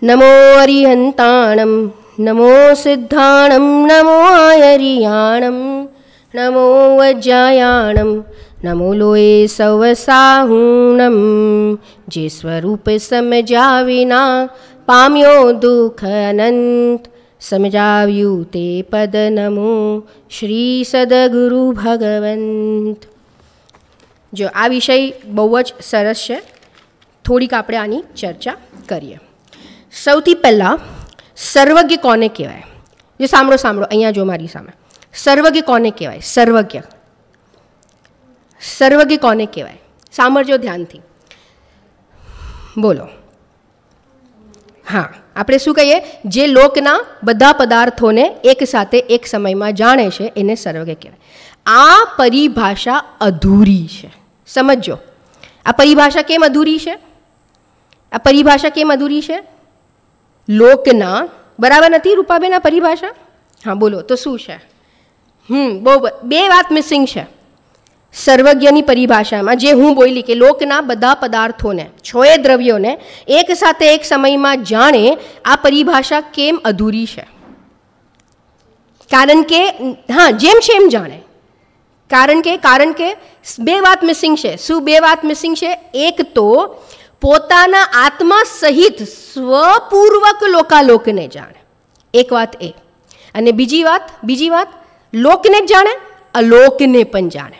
नमो अरिहंताणं नमो सिद्धाणं नमो आयरियाणं नमो वज्रायाणं नमो लोए सवसाहूणं जे स्वरूप समजा विना पाम्यो दुख अनंत समजाव्યું તે પદ નમો શ્રી સદગુરુ ભગવંત. જો આ વિષય બહુ જ સરસ છે, થોડીક આપણે આની ચર્ચા કરીએ. સૌથી પહેલાં સર્વજ્ઞ કોને કહેવાય? જો સાંભળો સાંભળો, અહીંયા જો મારી સામે, સર્વજ્ઞ કોને કહેવાય? સર્વજ્ઞ સર્વજ્ઞ કોને કહેવાય? સાંભળજો ધ્યાનથી, બોલો. હા, આપણે શું કહીએ? જે લોકના બધા પદાર્થોને એક સાથે એક સમયમાં જાણે છે એને સર્વજ્ઞ કહેવાય. આ પરિભાષા અધૂરી છે, સમજો. આ પરિભાષા કેમ અધૂરી છે? આ પરિભાષા કેમ અધૂરી છે? લોકના બરાબર નથી રૂપાબેન આ પરિભાષા? હા બોલો, તો શું છે? બહુ બે વાત મિસિંગ છે સર્વજ્ઞની પરિભાષામાં. જે હું બોલી કે લોકના બધા પદાર્થોને, છોએ દ્રવ્યોને એક સાથે એક સમયમાં જાણે, આ પરિભાષા કેમ અધૂરી છે? કારણ કે હા, જેમ છે એમ જાણે. કારણ કે બે વાત મિસિંગ છે. શું બે વાત મિસિંગ છે? એક તો પોતાના આત્મા સહિત સ્વપૂર્વક લોકાલોકને જાણે, એક વાત એ. અને બીજી વાત લોકને જ જાણે, અલોકને પણ જાણે.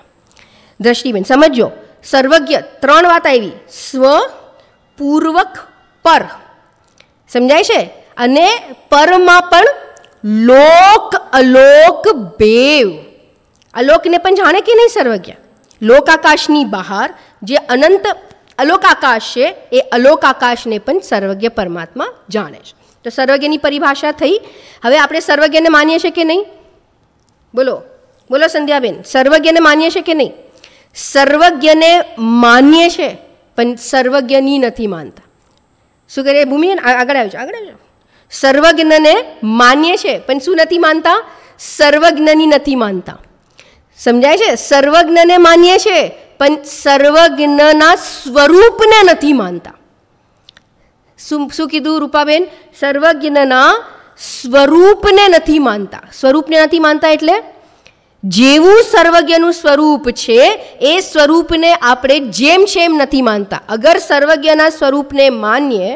દ્રષ્ટિબેન સમજો, સર્વજ્ઞ ત્રણ વાત આવી: સ્વ, પૂર્વક, પર. સમજાય છે? અને પરમાં પણ લોક અલોક બેવ. અલોકને પણ જાણે કે નહીં સર્વજ્ઞ? લોકાકાશની બહાર જે અનંત અલોક આકાશ છે, એ અલોક આકાશને પણ સર્વજ્ઞ પરમાત્મા જાણે છે. તો સર્વજ્ઞની પરિભાષા થઈ. હવે આપણે સર્વજ્ઞને માનીએ છીએ કે નહીં? બોલો બોલો સંધ્યાબેન, સર્વજ્ઞને માનીએ છીએ કે નહીં? સર્વજ્ઞને માનીએ છે પણ સર્વજ્ઞની નથી માનતા. શું કરીએ ભૂમિ? આગળ આવજો. સર્વજ્ઞને માનીએ છે પણ શું નથી માનતા? સર્વજ્ઞની નથી માનતા. સમજાય છે? સર્વજ્ઞને માનીએ છે પણ સર્વજ્ઞના સ્વરૂપને નથી માનતા. શું કીધું રૂપાબેન? સર્વજ્ઞના સ્વરૂપને નથી માનતા. સ્વરૂપને નથી માનતા એટલે જેવું સર્વજ્ઞનું સ્વરૂપ છે એ સ્વરૂપને આપણે જેમ છે એમ નથી માનતા. અગર સર્વજ્ઞના સ્વરૂપને માનીએ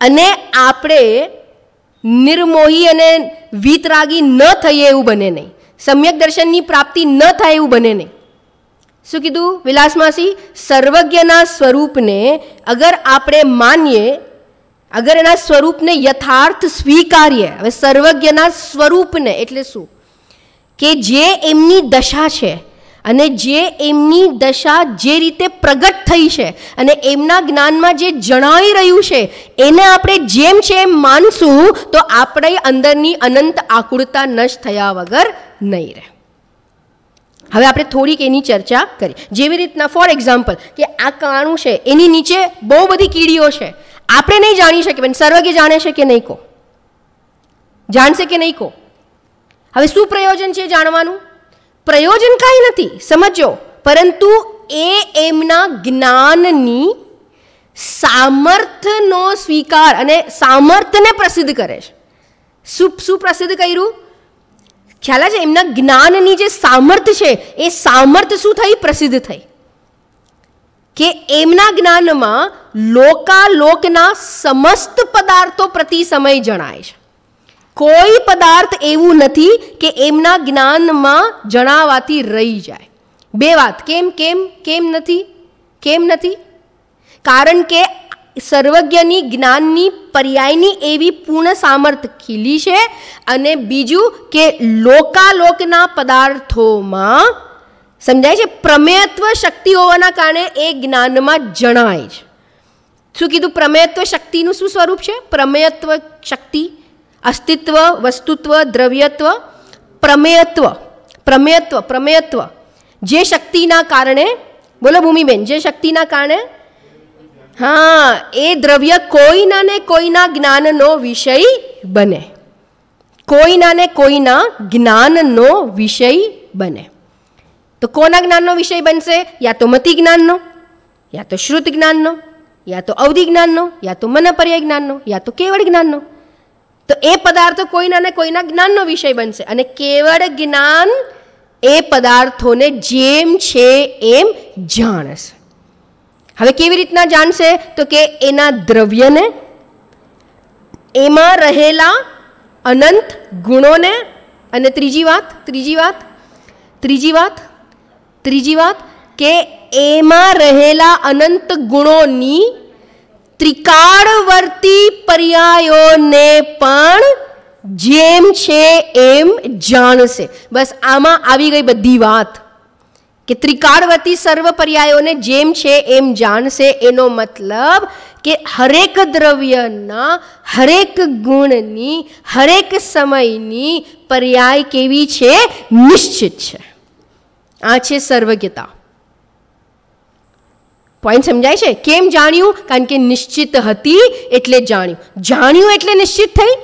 અને આપણે નિર્મોહી અને વીતરાગી ન થઈએ એવું બને નહીં. સમ્યક દર્શનની પ્રાપ્તિ ન થાય એવું બને નહીં. શું કીધું વિલાસમાસી? સર્વજ્ઞના સ્વરૂપને અગર આપણે માનીએ, અગર એના સ્વરૂપને યથાર્થ સ્વીકારીએ. હવે સર્વજ્ઞના સ્વરૂપને એટલે શું? કે જે એમની દશા છે અને જે એમની દશા જે રીતે પ્રગટ થઈ છે અને એમના જ્ઞાનમાં જે જણાવી રહ્યું છે એને આપણે જેમ છે એમ માનશું તો આપણે અંદરની અનંત આકુળતા નષ્ટ થયા વગર નહીં રહે. હવે આપણે થોડીક એની ચર્ચા કરીએ. જેવી રીતના ફોર એક્ઝામ્પલ કે આ કાણું છે, એની નીચે બહુ બધી કીડીઓ છે. આપણે નહીં જાણી શકીએ પણ સર્વજ્ઞ જાણે છે કે નહીં? જાણશે કે નહીં? હવે શું પ્રયોજન છે જાણવાનું? પ્રયોજન કાંઈ નથી, સમજો. પરંતુ એ એમના જ્ઞાનની સામર્થ્યનો સ્વીકાર અને સામર્થ્યને પ્રસિદ્ધ કરે છે. શું પ્રસિદ્ધ કર્યું? ખ્યાલ છે? એમના જ્ઞાનની જે સામર્થ્ય છે એ સામર્થ્ય શું થઈ? પ્રસિદ્ધ થઈ. કે એમના જ્ઞાનમાં લોકાલોકના સમસ્ત પદાર્થો પ્રતિ સમય જણાય છે. કોઈ પદાર્થ એવું નથી કે એમના જ્ઞાનમાં જણાવાથી રહી જાય. બે વાત. કેમ નથી? કારણ કે સર્વજ્ઞની જ્ઞાનની પર્યાયની એવી પૂર્ણ સામર્થ્ય ખીલી છે. અને બીજું કે લોકાલોકના પદાર્થોમાં સમજાય છે પ્રમેયત્વ શક્તિ હોવાના કારણે એ જ્ઞાનમાં જણાય છે. શું કીધું? પ્રમેયત્વ શક્તિનું શું સ્વરૂપ છે? પ્રમેયત્વ શક્તિ અસ્તિત્વ, વસ્તુત્વ, દ્રવ્યત્વ, પ્રમેયત્વ જે શક્તિના કારણે, બોલો ભૂમિબેન, જે શક્તિના કારણે હા એ દ્રવ્ય કોઈના ને કોઈના જ્ઞાનનો વિષય બને. કોઈના ને કોઈના જ્ઞાનનો વિષય બને. તો કોના જ્ઞાનનો વિષય બનશે? યા તો મતિ જ્ઞાનનો, યા તો શ્રુત જ્ઞાનનો, યા તો અવધિ જ્ઞાનનો, યા તો મનપર્યાય જ્ઞાનનો, યા તો કેવળ જ્ઞાનનો. તો એ પદાર્થો કોઈના ને કોઈના જ્ઞાનનો વિષય બનશે અને કેવળ જ્ઞાન એ પદાર્થોને જેમ છે એમ જાણશે. હવે કેવી રીતના જાણશે? તો કે એના દ્રવ્યને, એમાં રહેલા અનંત ગુણોને, અને ત્રીજી વાત કે એમાં રહેલા અનંત ગુણોની ત્રિકાળવર્તી પર્યાયોને પણ જેમ છે એમ જાણશે. બસ આમાં આવી ગઈ બધી વાત કે ત્રિકાળવર્તી સર્વ પર્યાયોને જેમ છે એમ જાણશે. એનો મતલબ કે હરેક દ્રવ્યના હરેક ગુણની હરેક સમયની પર્યાય કેવી છે? નિશ્ચિત છે. આ છે સર્વજ્ઞતા. પોઈન્ટ સમજાય છે? કેમ જાણ્યું? કારણ કે નિશ્ચિત હતી એટલે જાણ્યું. જાણ્યું એટલે નિશ્ચિત થઈ?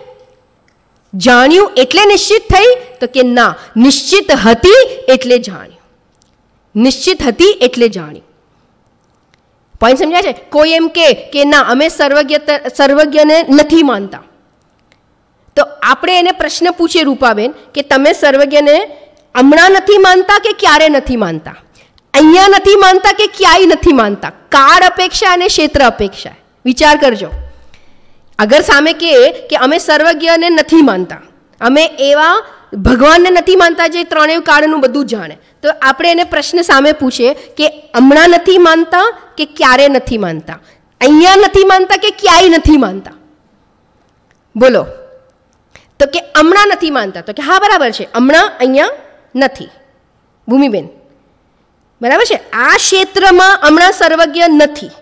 જાણ્યું એટલે નિશ્ચિત થઈ? તો કે ના, નિશ્ચિત હતી એટલે જાણ્યું. નિશ્ચિત હતી એટલે જાણ્યું. પોઈન્ટ સમજાય છે? કોઈ એમ કે ના અમે સર્વજ્ઞને નથી માનતા, તો આપણે એને પ્રશ્ન પૂછીએ રૂપાબેન કે તમે સર્વજ્ઞને હમણાં નથી માનતા કે ક્યારે નથી માનતા? અહીંયા નથી માનતા કે ક્યાંય નથી માનતા? કાળ અપેક્ષા અને ક્ષેત્ર અપેક્ષા. વિચાર કરજો. અગર સામે કે અમે સર્વજ્ઞને નથી માનતા, અમે એવા ભગવાનને નથી માનતા જે ત્રણેય કાળનું બધું જાણે, તો આપણે એને પ્રશ્ન સામે પૂછીએ કે હમણાં નથી માનતા કે ક્યારે નથી માનતા? અહીંયા નથી માનતા કે ક્યાંય નથી માનતા? બોલો. તો કે હમણાં નથી માનતા. તો કે હા બરાબર છે, હમણાં અહીંયા નથી. ભૂમિબેન બરાબર છે, આ ક્ષેત્રમાં હમણાં સર્વજ્ઞ નથી.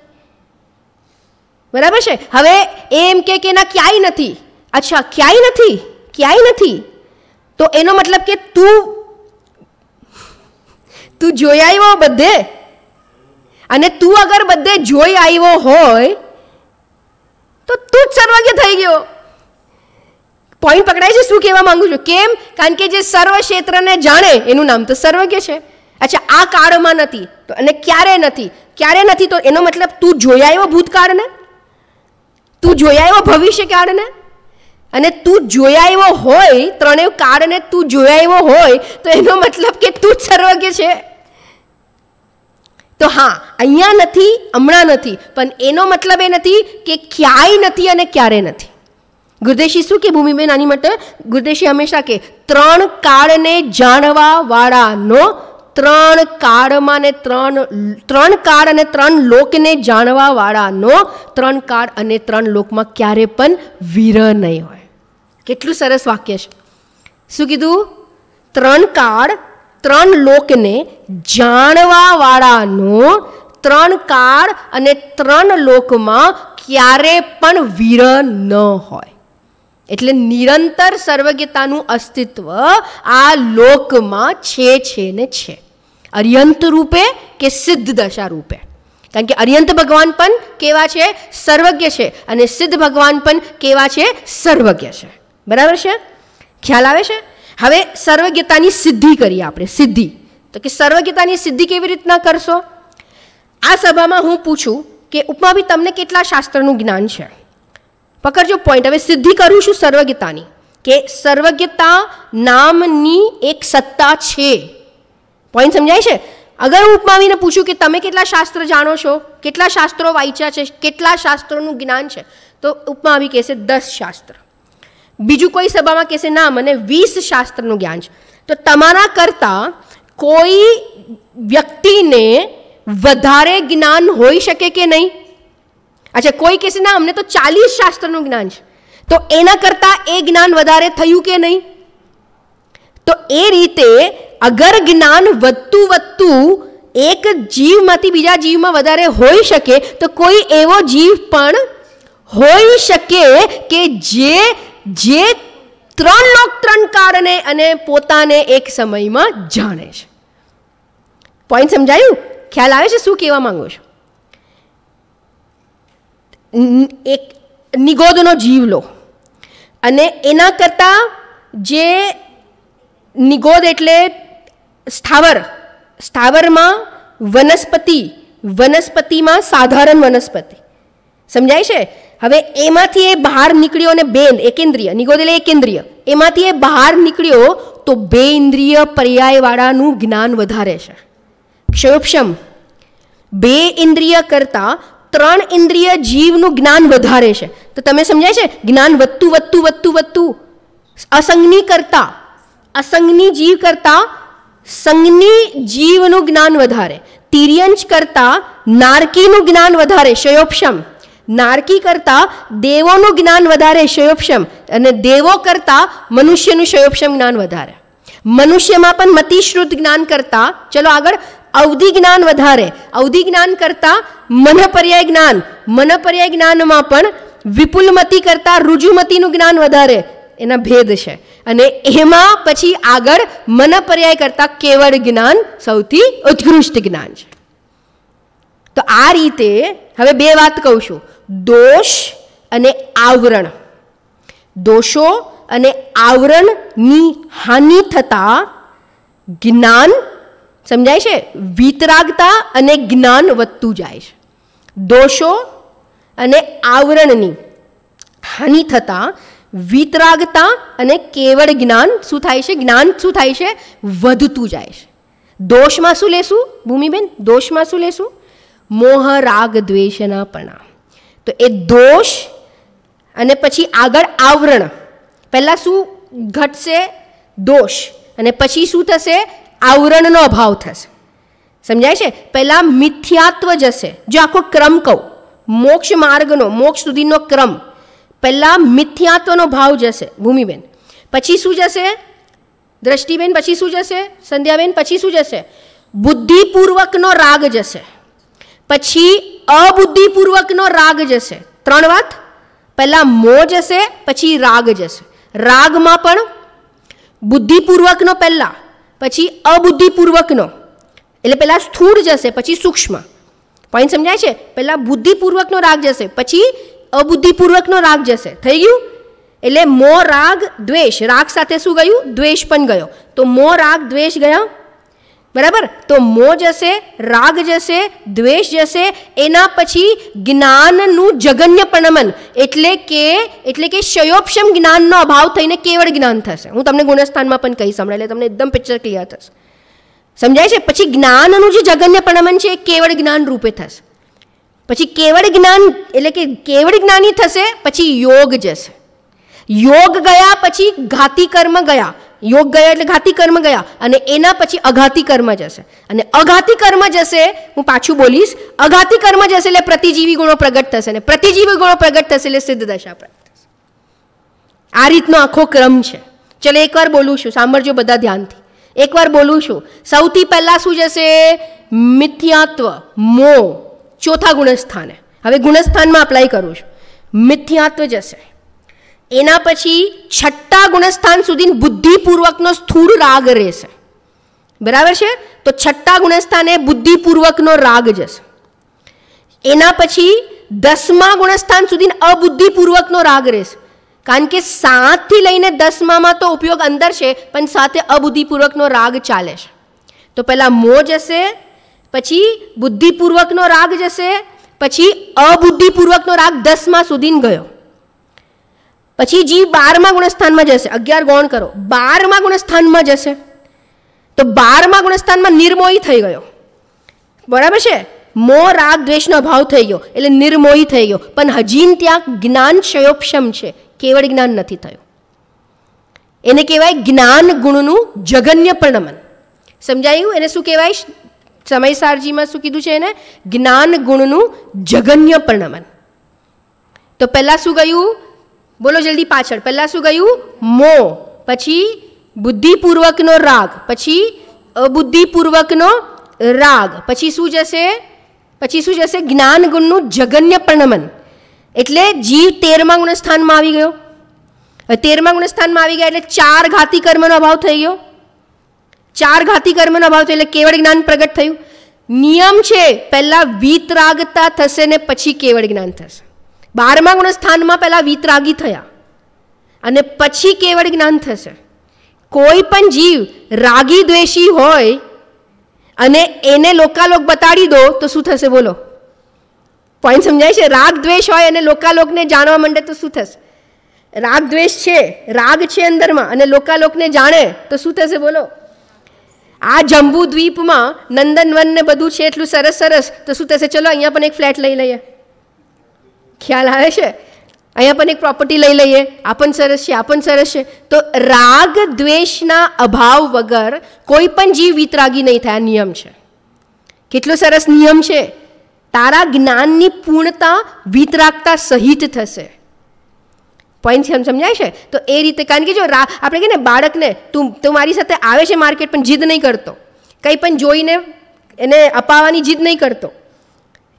બરાબર છે. હવે એમ કે ના ક્યાંય નથી. અચ્છા ક્યાંય નથી, ક્યાંય નથી, તો એનો મતલબ કે તું જોઈ આવ્યો બધે, અને તું અગર બધે જોઈ આવ્યો હોય તો તું જ સર્વજ્ઞ થઈ ગયો. પોઈન્ટ પકડાય છે શું કહેવા માંગુ છું? કેમ? કારણ કે જે સર્વ ક્ષેત્રને જાણે એનું નામ તો સર્વજ્ઞ છે. અચ્છા આ કાળમાં નથી તો અને ક્યારે નથી? ક્યારે નથી તો એનો મતલબ તું જોઈ આવ્યો ભૂતકાળને, તું જોઈ આવ્યો ભવિષ્યકાળને, અને તું જોઈ આવ્યો હોય ત્રણેય કાળને, તું જોઈ આવ્યો હોય તો એનો મતલબ કે તું જ સર્વજ્ઞ છે. તો હા અહીંયા નથી, હમણાં નથી, પણ એનો મતલબ એ નથી કે ક્યાંય નથી અને ક્યારે નથી. ગુરદેશી શું કે ભૂમિબેન આની માટે? ગુરદેશી હંમેશા કે ત્રણ કાળને જાણવા વાળાનો, ત્રણ કાળ અને ત્રણ લોકને જાણવા વાળાનો ત્રણ કાળ અને ત્રણ લોકમાં ક્યારે પણ વિરહ નહીં હોય. કેટલું સરસ વાક્ય છે. શું કીધું? ત્રણ કાળ ત્રણ લોકને જાણવા વાળાનો ત્રણ કાળ અને ત્રણ લોકમાં ક્યારે પણ વિરહ ન હોય. એટલે નિરંતર સર્વજ્ઞતાનું અસ્તિત્વ આ લોકમાં છે ને છે. અર્યંત રૂપે કે સિદ્ધ દશા રૂપે. કારણ કે અર્યંત ભગવાન પણ કેવા છે? સર્વજ્ઞ છે. અને સિદ્ધ ભગવાન પણ કેવા છે? સર્વજ્ઞ છે. બરાબર છે? ખ્યાલ આવે છે? હવે સર્વજ્ઞતાની સિદ્ધિ કરીએ આપણે. સિદ્ધિ તો કે સર્વજ્ઞતાની સિદ્ધિ કેવી રીતના કરશો? આ સભામાં હું પૂછું કે ઉપમાભી તમને કેટલા શાસ્ત્રનું જ્ઞાન છે? પકડજો પોઈન્ટ. હવે સિદ્ધિ કરું છું સર્વજ્ઞતાની, કે સર્વજ્ઞતા નામની એક સત્તા છે. પોઈન્ટ સમજાય છે? અગર હું ઉપમાવીને પૂછું કે તમે કેટલા શાસ્ત્ર જાણો છો, કેટલા શાસ્ત્રો વાંચ્યા છે, કેટલા શાસ્ત્રોનું જ્ઞાન છે, તો ઉપમાવી કહેશે 10 શાસ્ત્ર. બીજું કોઈ સભામાં કહેશે ના મને 20 શાસ્ત્રનું જ્ઞાન છે. તો તમારા કરતાં કોઈ વ્યક્તિને વધારે જ્ઞાન હોઈ શકે કે નહીં? અચ્છા કોઈ કહેશે ના અમને તો 40 શાસ્ત્રનું જ્ઞાન છે, તો એના કરતાં એ જ્ઞાન વધારે થયું કે નહીં? તો એ રીતે અગર જ્ઞાન વધતું એક જીવમાંથી બીજા જીવમાં વધારે હોઈ શકે, તો કોઈ એવો જીવ પણ હોઈ શકે કે જે ત્રણ લોક ત્રણ કાળને અને પોતાને એક સમયમાં જાણે છે. પોઈન્ટ સમજાયું? ખ્યાલ આવે છે શું કહેવા માંગુ છું? એક નિગોદનો જીવ લો અને એના કરતાં જે નિગોદ એટલે સ્થાવરમાં વનસ્પતિમાં સાધારણ વનસ્પતિ, સમજાય છે? હવે એમાંથી એ બહાર નીકળ્યો અને બે એકેન્દ્રિય, નિગોદ એટલે એકેન્દ્રિય, એમાંથી એ બહાર નીકળ્યો તો બે ઇન્દ્રિય પર્યાયવાળાનું જ્ઞાન વધારે છે. ક્ષયોપશમ, બે ઇન્દ્રિય કરતા ત્રણ ઇન્દ્રિય જીવનું જ્ઞાન વધારે છે. તો તમે સમજાય છે? જ્ઞાન વધતું વધતું વધતું વધતું અસંગની કરતા, અસંગની જીવ કરતા સંગની જીવનું જ્ઞાન વધારે. તિર્યંચ કરતા નારકીનું જ્ઞાન વધારે, ક્ષયોપશમ. નારકી કરતા દેવોનું જ્ઞાન વધારે, ક્ષયોપશમ. અને દેવો કરતા મનુષ્યનું ક્ષયોપશમ જ્ઞાન વધારે. મનુષ્યમાં પણ મતિશ્રુત જ્ઞાન કરતા, ચલો આગળ, અવધિ જ્ઞાન વધારે. અવધિ જ્ઞાન કરતા મનપર્યાય જ્ઞાન, મનપર્યાય જ્ઞાનમાં પણ વિપુલમતી કરતા રુજુમતીનું જ્ઞાન વધારે. એના ભેદ છે. અને એમાં પછી આગળ મનપર્યાય કરતા કેવળ જ્ઞાન સૌથી ઉત્કૃષ્ટ જ્ઞાન છે. તો આ રીતે હવે બે વાત કહું છું, દોષ અને આવરણ. દોષો અને આવરણની હાનિ થતા જ્ઞાન, સમજાય છે, વિતરાગતા અને જ્ઞાન વધતું જાય છે. દોષો અને આવરણની હાનિ થતા વિતરાગતા અને કેવળ જ્ઞાન શું થાય છે? જ્ઞાન શું થાય છે? વધતું જાય છે. દોષમાં શું લેશું ભૂમિબેન? દોષમાં શું લેશું? મોહ રાગ દ્વેષના પણા. તો એ દોષ અને પછી આગળ આવરણ. પહેલાં શું ઘટશે? દોષ. અને પછી શું થશે? આવરણનો અભાવ થશે. સમજાય છે? પહેલાં મિથ્યાત્વ જશે. જો આખો ક્રમ કહું, મોક્ષ માર્ગનો, મોક્ષ સુધીનો ક્રમ, પહેલાં મિથ્યાત્વનો ભાવ જશે ભૂમિબેન. પછી શું જશે દ્રષ્ટિબેન? પછી શું જશે સંધ્યાબેન? પછી શું જશે? બુદ્ધિપૂર્વકનો રાગ જશે. પછી અબુદ્ધિપૂર્વકનો રાગ જશે. ત્રણ વાત. પહેલાં મોહ જશે, પછી રાગ જશે. રાગમાં પણ બુદ્ધિપૂર્વકનો પહેલાં, પછી અબુદ્ધિપૂર્વકનો. એટલે પહેલાં સ્થૂળ જશે, પછી સૂક્ષ્મ. પોઈન્ટ સમજાય છે? પહેલાં બુદ્ધિપૂર્વકનો રાગ જશે, પછી અબુદ્ધિપૂર્વકનો રાગ જશે. થઈ ગયું? એટલે મોહ રાગ દ્વેષ. રાગ સાથે શું ગયું? દ્વેષ પણ ગયો. તો મોહ રાગ દ્વેષ ગયા, બરાબર? તો મોહ જશે, રાગ જશે, દ્વેષ જશે. એના પછી જ્ઞાનનું જગન્ય પ્રણમન, એટલે કે ક્ષયોપશમ જ્ઞાનનો અભાવ થઈને કેવળ જ્ઞાન થશે. હું તમને ગુણસ્થાનમાં પણ કહીશ હમણાં, એટલે તમને એકદમ પિક્ચર ક્લિયર થશે. સમજાય છે? પછી જ્ઞાનનું જે જગન્ય પ્રણમન છે એ કેવળ જ્ઞાન રૂપે થશે. પછી કેવળ જ્ઞાન એટલે કે કેવળ જ્ઞાની થશે, પછી યોગ જશે. યોગ ગયા પછી ઘાતી કર્મ ગયા. યોગ ગયા એટલે ઘાતી કર્મ ગયા. અને એના પછી અઘાતી કર્મ જશે. અને અઘાતી કર્મ જશે, હું પાછું બોલીશ, અઘાતી કર્મ જશે એટલે પ્રતિજીવી ગુણો પ્રગટ થશે. અને પ્રતિજીવી ગુણો પ્રગટ થશે એટલે સિદ્ધ દશા પ્રાપ્ત થશે. આ રીતનો આખો ક્રમ છે. ચલો એકવાર બોલું છું, સાંભળજો બધા ધ્યાનથી. એકવાર બોલું છું. સૌથી પહેલાં શું જશે? મિથ્યાત્વ, મોહ, ચોથા ગુણસ્થાને. હવે ગુણસ્થાનમાં અપ્લાય કરું છું. મિથ્યાત્વ જશે. એના પછી છઠ્ઠા ગુણસ્થાન સુધી બુદ્ધિપૂર્વકનો સ્થૂળ રાગ રહેશે. બરાબર છે? તો છઠ્ઠા ગુણસ્થાને બુદ્ધિપૂર્વકનો રાગ જશે. એના પછી 10મા ગુણસ્થાન સુધી અબુદ્ધિપૂર્વકનો રાગ રહેશે. કારણ કે 7 થી લઈને 10માં તો ઉપયોગ અંદર છે, પણ સાથે અબુદ્ધિપૂર્વકનો રાગ ચાલે છે. તો પહેલાં મોહ જશે, પછી બુદ્ધિપૂર્વકનો રાગ જશે, પછી અબુદ્ધિપૂર્વકનો રાગ 10મા સુધી ગયો. પછી જીવ 12મા ગુણસ્થાનમાં જશે. 11 ગૌણ કરો. 12મા ગુણસ્થાનમાં જશે. તો 12મા ગુણસ્થાનમાં નિર્મોહી થઈ ગયો. બરાબર છે? મોહ રાગ દ્વેષનો અભાવ થઈ ગયો એટલે નિર્મોહી થઈ ગયો. પણ હજી ત્યાં જ્ઞાન ક્ષયોપશમ છે, કેવળ જ્ઞાન નથી થયું. એને કહેવાય જ્ઞાન ગુણનું જગન્ય પ્રણમન. સમજાયું? એને શું કહેવાય? સમયસારજીમાં શું કીધું છે એને? જ્ઞાન ગુણનું જગન્ય પ્રણમન. તો પહેલાં શું ગયું? બોલો જલ્દી પાછળ. પહેલાં શું ગયું? મોહ, પછી બુદ્ધિપૂર્વકનો રાગ, પછી અબુદ્ધિપૂર્વકનો રાગ, પછી શું જશે? પછી શું જશે? જ્ઞાન ગુણનું જગન્ય પ્રણમન. એટલે જીવ 13મા ગુણસ્થાનમાં આવી ગયો. 13મા ગુણસ્થાનમાં આવી ગયા એટલે 4 ઘાતી કર્મનો અભાવ થઈ ગયો. 4 ઘાતી કર્મનો અભાવ થયો એટલે કેવળ જ્ઞાન પ્રગટ થયું. નિયમ છે પહેલાં વિતરાગતા થશે ને પછી કેવળ જ્ઞાન થશે. 12મા ગુણસ્થાનમાં પહેલાં વિતરાગી થયા અને પછી કેવળ જ્ઞાન થશે. કોઈ પણ જીવ રાગી દ્વેષી હોય અને એને લોકાલોક બતાડી દો તો શું થશે બોલો? પોઈન્ટ સમજાય છે? રાગ દ્વેષ હોય અને લોકાલોકને જાણવા માંડે તો શું થશે? રાગ દ્વેષ છે, રાગ છે અંદરમાં અને લોકાલોકને જાણે તો શું થશે બોલો? આ જંબુ દ્વીપમાં નંદનવન ને બધું છે એટલું સરસ સરસ, તો શું થશે? ચલો અહીંયા પણ એક ફ્લેટ લઈ લઈએ. ખ્યાલ આવે છે? અહીંયા પણ એક પ્રોપર્ટી લઈ લઈએ, આ પણ સરસ છે, આ પણ સરસ છે. તો રાગ દ્વેષના અભાવ વગર કોઈ પણ જીવ વિતરાગી નહીં થાય. નિયમ છે. કેટલો સરસ નિયમ છે! તારા જ્ઞાનની પૂર્ણતા વિતરાગતા સહિત થશે. પોઈન્ટ સમજાય છે? તો એ રીતે, કારણ કે જો આપણે કહીએ ને બાળકને, તું મારી સાથે આવે છે માર્કેટ પણ જીદ નહીં કરતો, કંઈ પણ જોઈને એને અપાવવાની જીદ નહીં કરતો.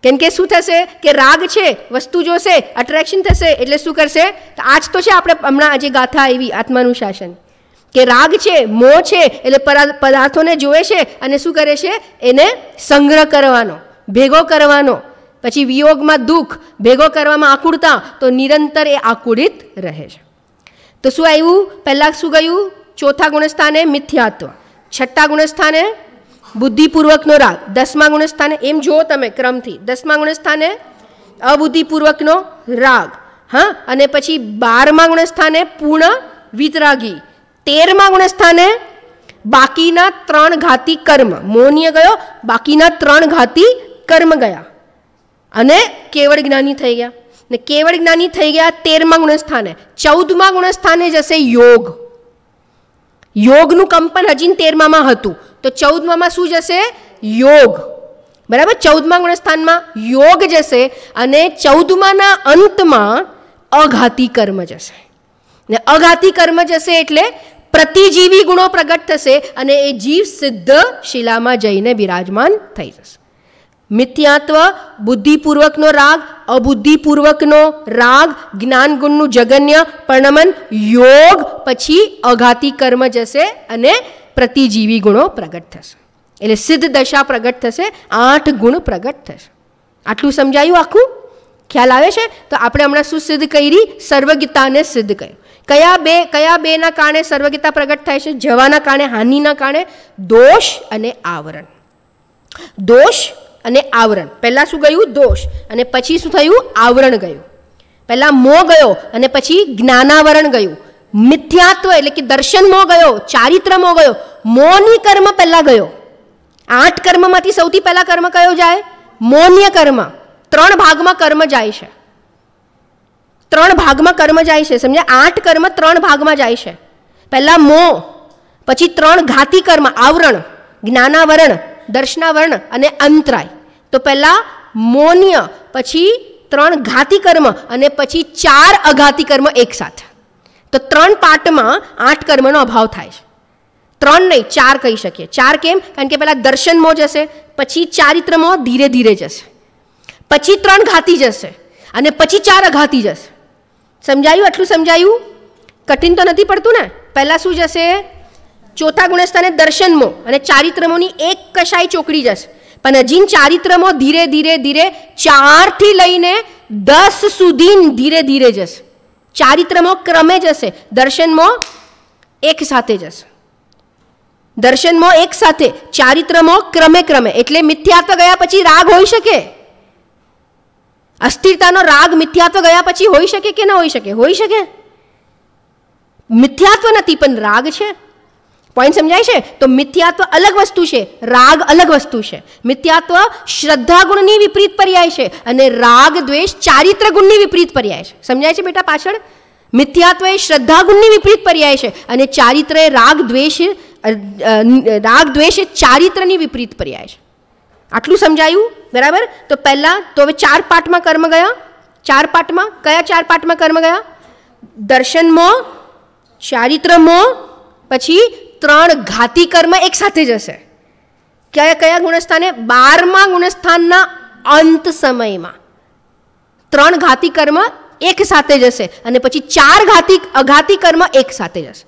કેમ કે શું થશે કે રાગ છે, વસ્તુ જોશે, અટ્રેક્શન થશે, એટલે શું કરશે? તો આજ તો છે આપણે હમણાં આજે ગાથા આવી આત્માનું શાસન, કે રાગ છે, મોહ છે, એટલે પદાર્થોને જોવે છે અને શું કરે છે? એને સંગ્રહ કરવાનો, ભેગો કરવાનો, પછી વિયોગમાં દુઃખ, ભેગો કરવામાં આકુળતા, તો નિરંતર એ આકુળિત રહે છે. તો શું આવ્યું? પહેલાં શું ગયું? ચોથા ગુણસ્થાને મિથ્યાત્વ, છઠ્ઠા ગુણસ્થાને બુદ્ધિપૂર્વકનો રાગ, 10મા ગુણસ્થાને, એમ જુઓ તમે ક્રમથી, 10મા ગુણસ્થાને અબુદ્ધિપૂર્વકનો રાગ, હા, અને પછી 12મા ગુણસ્થાને પૂર્ણ વિતરાગી, 13મા ગુણસ્થાને બાકીના 3 ઘાતી કર્મ, મોહનીય ગયો, બાકીના 3 ઘાતી કર્મ ગયા અને કેવળ જ્ઞાની થઈ ગયા. ને કેવળ જ્ઞાની થઈ ગયા 13મા ગુણસ્થાને. 14મા ગુણસ્થાને જશે યોગ. યોગનું કંપન હજી 13મામાં હતું, તો 14મામાં શું જશે? યોગ. બરાબર? 14મા ગુણસ્થાનમાં યોગ જશે અને 14માના અંતમાં અઘાતી કર્મ જશે. ને અઘાતી કર્મ જશે એટલે પ્રતિજીવી ગુણો પ્રગટ થશે અને એ જીવ સિદ્ધ શિલામાં જઈને બિરાજમાન થઈ જશે. મિથ્યાત્વ, બુદ્ધિપૂર્વકનો રાગ, અબુદ્ધિપૂર્વકનો રાગ, જ્ઞાન ગુણનું જગન્ય પરિણમન, યોગ, પછી અઘાતી કર્મ જશે અને પ્રતિજીવી ગુણો પ્રગટ થશે. એટલે સિદ્ધ દશા પ્રગટ થશે, 8 ગુણ પ્રગટ થશે. આટલું સમજાયું આખું? ખ્યાલ આવે છે? તો આપણે હમણાં શું સિદ્ધ કરી? સર્વગીતાને સિદ્ધ કર્યું. કયા બેના કારણે સર્વગીતા પ્રગટ થાય છે? જવાના કારણે, હાનિના કારણે. દોષ અને આવરણ. દોષ અને આવરણ. પહેલાં શું ગયું? દોષ, અને પછી શું થયું? આવરણ ગયું. પહેલાં મોહ ગયો અને પછી જ્ઞાનાવરણ ગયું. મિથ્યાત્વ એટલે કે દર્શન મોહ ગયો, ચારિત્ર મોહ ગયો, મોહની કર્મ પહેલાં ગયો. 8 કર્મમાંથી સૌથી પહેલાં કર્મ કયો જાય? મોહનીય કર્મ. 3 ભાગમાં કર્મ જાય છે. 3 ભાગમાં કર્મ જાય છે, સમજ્યા? 8 કર્મ 3 ભાગમાં જાય છે. પહેલાં મોહ, પછી 3 ઘાતી કર્મ, આવરણ, જ્ઞાનાવરણ, દર્શનાવરણ અને અંતરાય. તો પહેલાં મોહનીય, પછી 3 ઘાતી કર્મ અને પછી 4 અઘાતી કર્મ એક સાથે. તો 3 પાર્ટમાં 8 કર્મનો અભાવ થાય છે. 3 નહીં, 4 કહી શકીએ. 4 કેમ? કારણ કે પહેલાં દર્શન મોહ જશે, પછી ચારિત્ર મોહ ધીરે ધીરે જશે, પછી 3 ઘાતી જશે અને પછી 4 અઘાતી જશે. સમજાયું? આટલું સમજાયું? કઠિન તો નથી પડતું ને? પહેલાં શું જશે? ચોથા ગુણસ્થાને દર્શન મોહ અને ચારિત્ર મોહની એક કશાય ચોકડી જશે, પણ હજી ચારિત્ર મોહ ધીરે ધીરે ધીરે 4 થી લઈને 10 સુધી ધીરે ધીરે જશે. ચારિત્ર મોહ ક્રમે જશે, દર્શન મોહ એક સાથે જશે. દર્શન મોહ એક સાથે, ચારિત્ર મોહ ક્રમે ક્રમે. એટલે મિથ્યાત્વ ગયા પછી રાગ હોઈ શકે? અસ્થિરતાનો રાગ મિથ્યાત્વ ગયા પછી હોઈ શકે કે ન હોઈ શકે? હોઈ શકે. મિથ્યાત્વ નથી પણ રાગ છે. પોઈન્ટ સમજાય છે? તો મિથ્યાત્વ અલગ વસ્તુ છે, રાગ અલગ વસ્તુ છે. મિથ્યાત્વ શ્રદ્ધા ગુણની વિપરીત પર્યાય છે અને રાગ દ્વેષ ચારિત્ર ગુણની વિપરીત પર્યાય છે. સમજાય છે બેટા પાછળ? મિથ્યાત્વ એ શ્રદ્ધા ગુણની વિપરીત પર્યાય છે અને ચારિત્ર એ રાગ દ્વેષ એ ચારિત્રની વિપરીત પર્યાય છે. આટલું સમજાયું? બરાબર? તો પહેલાં તો હવે 4 પાઠમાં કર્મ ગયા. 4 પાઠમાં કયા 4 પાઠમાં કર્મ ગયા? દર્શન મોહ, ચારિત્ર મોહ, પછી 3 ઘાતી કર્મ એક સાથે જશે. કયા કયા ગુણસ્થાને? 12મા ગુણસ્થાનના અંત સમયમાં 3 ઘાતી કર્મ એક સાથે જશે અને પછી 4 અઘાતી કર્મ એક સાથે જશે.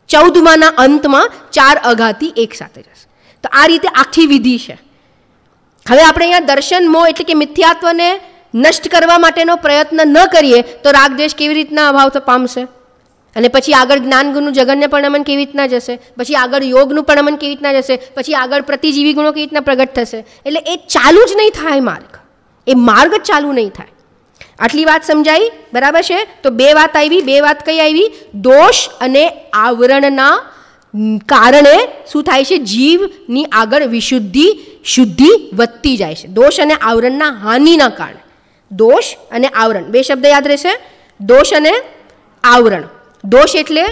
14માના અંતમાં 4 અઘાતી એક સાથે જશે. તો આ રીતે આખી વિધિ છે. હવે આપણે અહીંયા દર્શન મોહ એટલે કે મિથ્યાત્વને નષ્ટ કરવા માટેનો પ્રયત્ન ન કરીએ તો રાગદ્વેષ કેવી રીતના અભાવ પામશે? અને પછી આગળ જ્ઞાન ગુણનું જગન્ય પરિણમન કેવી રીતના જશે? પછી આગળ યોગનું પરિણમન કેવી રીતના જશે? પછી આગળ પ્રતિજીવી ગુણો કેવી રીતના પ્રગટ થશે? એટલે એ ચાલુ જ નહીં થાય માર્ગ. એ માર્ગ જ ચાલુ નહીં થાય. આટલી વાત સમજાઈ? બરાબર છે? તો બે વાત આવી. બે વાત કઈ આવી? દોષ અને આવરણના કારણે શું થાય છે? જીવની આગળ શુદ્ધિ વધતી જાય છે. દોષ અને આવરણના હાનિના કારણે. દોષ અને આવરણ બે શબ્દ યાદ રહેશે. દોષ અને આવરણ. દોષ એટલે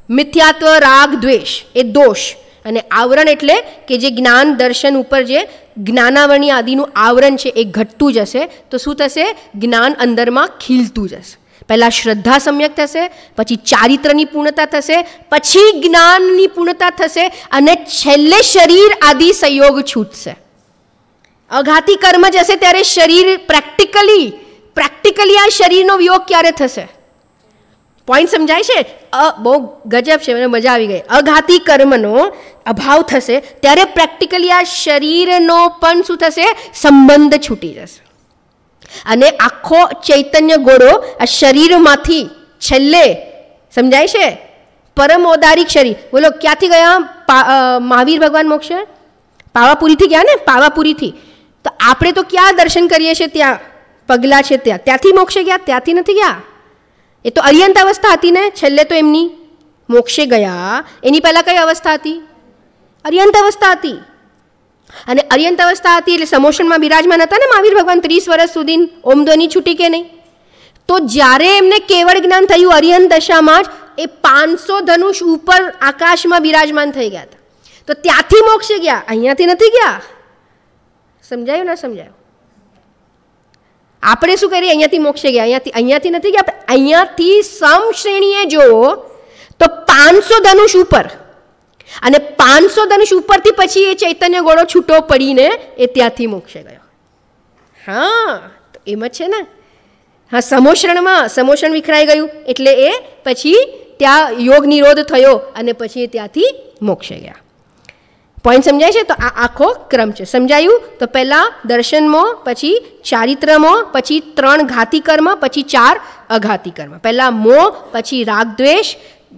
મિથ્યાત્વ, રાગ, દ્વેષ, એ દોષ. અને આવરણ એટલે કે જે જ્ઞાન દર્શન ઉપર જે જ્ઞાનાવરણી આદિનું આવરણ છે એ ઘટતું જશે. તો શું થશે? જ્ઞાન અંદરમાં ખીલતું જશે. પહેલાં શ્રદ્ધા સમ્યક થશે, પછી ચારિત્રની પૂર્ણતા થશે, પછી જ્ઞાનની પૂર્ણતા થશે, અને છેલ્લે શરીર આદિ સંયોગ છૂટશે. અઘાતી કર્મ જશે ત્યારે શરીર પ્રેક્ટિકલી આ શરીરનો વિયોગ ક્યારે થશે? પોઈન્ટ સમજાય છે? બહુ ગજબ છે, મને મજા આવી ગઈ. અઘાતી કર્મનો અભાવ થશે ત્યારે પ્રેક્ટિકલી આ શરીરનો પણ શું થશે? સંબંધ છૂટી જશે. અને આખો ચૈતન્ય ગોળો આ શરીરમાંથી છેલ્લે સમજાય છે? પરમ ઔદારિક શરીર. બોલો ક્યાંથી ગયા મહાવીર ભગવાન મોક્ષે? પાવાપુરીથી ગયા ને? પાવાપુરીથી. તો આપણે તો ક્યાં દર્શન કરીએ છીએ? ત્યાં પગલા છે ત્યાંથી મોક્ષે ગયા? ત્યાંથી નથી ગયા. એ તો અર્યંત અવસ્થા હતી ને. છેલ્લે તો એમની મોક્ષે ગયા. એની પહેલાં કઈ અવસ્થા હતી? અર્યંત અવસ્થા હતી. અને અર્યંત અવસ્થા હતી એટલે સમોષણમાં બિરાજમાન હતા ને મહાવીર ભગવાન 30 વર્ષ સુધી. ઓમ ધ્વનિ છૂટી કે નહીં? તો જ્યારે એમને કેવળ જ્ઞાન થયું અર્યંત દશામાં જ, એ 500 ધનુષ ઉપર આકાશમાં બિરાજમાન થઈ ગયા હતા. તો ત્યાંથી મોક્ષે ગયા, અહીંયાથી નથી ગયા. સમજાયું ના સમજાયું? આપણે શું કરીએ? અહીંયાથી મોક્ષે ગયા, અહીંયાથી નથી ગયા. અહીંયાથી સમશ્રેણીએ જુઓ તો 500 ધનુષ ઉપર, અને 500 ધનુષ ઉપરથી પછી એ ચૈતન્ય ગોળો છૂટો પડીને એ ત્યાંથી મોક્ષે ગયો. હા, તો એમ જ છે ને. હા, સમોષણ વિખરાઈ ગયું એટલે એ પછી ત્યાં યોગ નિરોધ થયો અને પછી એ ત્યાંથી મોક્ષે ગયા. પોઈન્ટ સમજાય છે? તો આ આખો ક્રમ છે. સમજાયું? તો પહેલાં દર્શનમાં, પછી ચારિત્રમાં, પછી 3 ઘાતી કર્મ, પછી 4 અઘાતી કર્મ. પહેલાં મોહ, પછી રાગ દ્વેષ